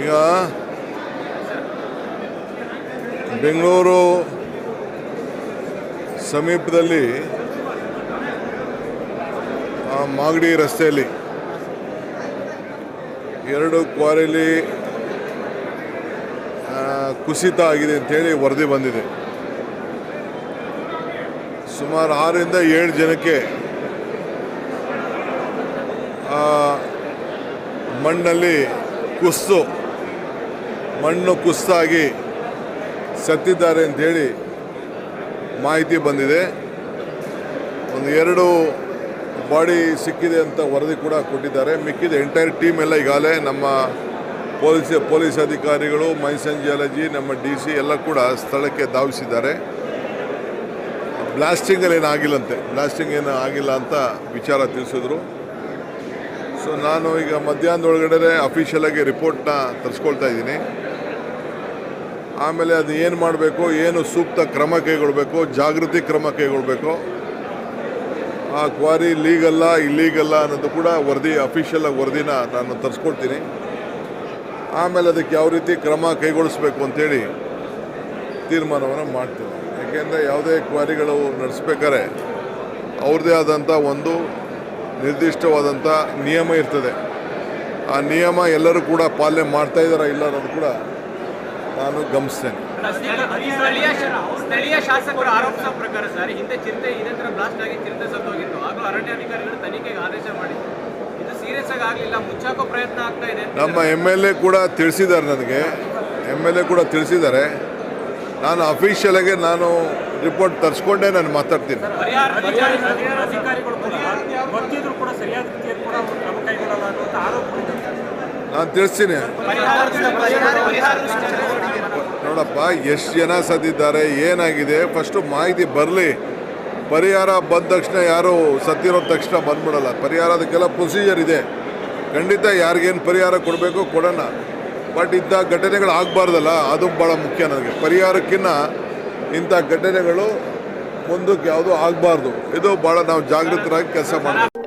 ಈಗ ಬೆಂಗಳೂರು ಸಮೀಪದಲ್ಲಿ ಮಾಗಡಿ ರಸ್ತೆಯಲ್ಲಿ ಎರಡು ಕ್ವಾರಿಲಿ ಕುಸಿತ ಆಗಿದೆ ಅಂತೇಳಿ ವರದಿ ಬಂದಿದೆ. ಸುಮಾರು 6 ರಿಂದ 7 ಜನಕ್ಕೆ ಮಣ್ಣಲ್ಲಿ ಮಣ್ಣು ಕುಸಿತಾಗಿ ಸತ್ತಿದ್ದಾರೆ ಅಂಥೇಳಿ ಮಾಹಿತಿ ಬಂದಿದೆ. 2 ಬಾಡಿ ಸಿಕ್ಕಿದೆ ಅಂತ ವರದಿ ಕೂಡ ಕೊಟ್ಟಿದ್ದಾರೆ. ಮಿಕ್ಕಿದ ಎಂಟೈರ್ ಟೀಮ್ ಎಲ್ಲ ಈಗಾಗಲೇ ನಮ್ಮ ಪೊಲೀಸ್ ಅಧಿಕಾರಿಗಳು, ಮೈಸನ್ ಜಿಯಾಲಜಿ, ನಮ್ಮ DC ಎಲ್ಲ ಕೂಡ ಸ್ಥಳಕ್ಕೆ ಧಾವಿಸಿದ್ದಾರೆ. ಬ್ಲಾಸ್ಟಿಂಗ್ ಏನು ಆಗಿಲ್ಲ ಅಂತ ವಿಚಾರ ತಿಳಿಸಿದ್ರು. ಸೊ ನಾನು ಈಗ ಮಧ್ಯಾಹ್ನದೊಳಗಡೆ ಅಫಿಷಿಯಲ್ ಆಗಿ ರಿಪೋರ್ಟ್ನ ತರಿಸ್ಕೊಳ್ತಾ ಇದ್ದೀನಿ. ಆಮೇಲೆ ಅದು ಏನು ಮಾಡಬೇಕು, ಏನು ಸೂಕ್ತ ಕ್ರಮ ಕೈಗೊಳ್ಳಬೇಕು, ಜಾಗೃತಿ ಕ್ರಮ ಕೈಗೊಳ್ಳಬೇಕು, ಆ ಕ್ವಾರಿ ಲೀಗಲ್ಲ ಇಲ್ಲೀಗಲ್ಲ ಅನ್ನೋದು ಕೂಡ ಅಫಿಷಿಯಲ್ ಆಗಿ ವರದಿನ ನಾನು ತರಿಸ್ಕೊಳ್ತೀನಿ. ಆಮೇಲೆ ಅದಕ್ಕೆ ಯಾವ ರೀತಿ ಕ್ರಮ ಕೈಗೊಳಿಸ್ಬೇಕು ಅಂತೇಳಿ ತೀರ್ಮಾನವನ್ನು ಮಾಡ್ತೀನಿ. ಯಾಕೆಂದರೆ ಯಾವುದೇ ಕ್ವಾರಿಗಳು ನಡೆಸ್ಬೇಕಾದ್ರೆ ಅವ್ರದ್ದೇ ಆದಂಥ ಒಂದು ನಿರ್ದಿಷ್ಟವಾದಂಥ ನಿಯಮ ಇರ್ತದೆ. ಆ ನಿಯಮ ಎಲ್ಲರೂ ಕೂಡ ಪಾಲನೆ ಮಾಡ್ತಾ ಇದ್ದಾರಾ ಇಲ್ಲ ಅನ್ನೋದು ಕೂಡ ನಾನು ಗಮನಿಸ್ತೇನೆ. ಸ್ಥಳೀಯ ಶಾಸಕರು ಆರೋಪಿಸುವ ಪ್ರಕಾರ ಸರ್, ಹಿಂದೆ ಚಿರತೆ ಇದೇ ಥರ ಬ್ಲಾಸ್ಟ್ ಆಗಿ ಚಿರತೆ ಸತ್ತೋಗಿತ್ತು. ಹಾಗೂ ಅರಣ್ಯಾಧಿಕಾರಿಗಳು ತನಿಖೆಗೆ ಆದೇಶ ಮಾಡಿ ಇದು ಸೀರಿಯಸ್ ಆಗಿ ಆಗಲಿಲ್ಲ, ಮುಚ್ಚಾಕೋ ಪ್ರಯತ್ನ ಆಗ್ತಾ ಇದೆ. ನಮ್ಮ MLA ಕೂಡ ತಿಳಿಸಿದ್ದಾರೆ, ನನಗೆ MLA ಕೂಡ ತಿಳಿಸಿದ್ದಾರೆ. ನಾನು ಅಫಿಷಿಯಲ್ ಆಗಿ ನಾನು ರಿಪೋರ್ಟ್ ತರಿಸ್ಕೊಂಡೇ ನಾನು ಮಾತಾಡ್ತೀನಿ. ನಾನು ತಿಳಿಸ್ತೀನಿ. ನೋಡಪ್ಪ, ಎಷ್ಟು ಜನ ಸತ್ತಿದ್ದಾರೆ, ಏನಾಗಿದೆ, ಫಸ್ಟು ಮಾಹಿತಿ ಬರಲಿ. ಪರಿಹಾರ ಬಂದ ತಕ್ಷಣ ಯಾರು ಸತ್ತಿರೋ ತಕ್ಷಣ ಬಂದ್ಬಿಡಲ್ಲ. ಪರಿಹಾರ ಅದಕ್ಕೆಲ್ಲ ಪ್ರೊಸೀಜರ್ ಇದೆ. ಖಂಡಿತ ಯಾರಿಗೇನು ಪರಿಹಾರ ಕೊಡಬೇಕು ಕೊಡೋಣ. ಬಟ್ ಇಂಥ ಘಟನೆಗಳು ಆಗಬಾರ್ದಲ್ಲ, ಅದು ಭಾಳ ಮುಖ್ಯ ನನಗೆ. ಪರಿಹಾರಕ್ಕಿಂತ ಇಂಥ ಘಟನೆಗಳು ಮುಂದಕ್ಕೆ ಯಾವುದೂ ಆಗಬಾರ್ದು. ಇದು ಭಾಳ ನಾವು ಜಾಗೃತರಾಗಿ ಕೆಲಸ ಮಾಡಬೇಕು.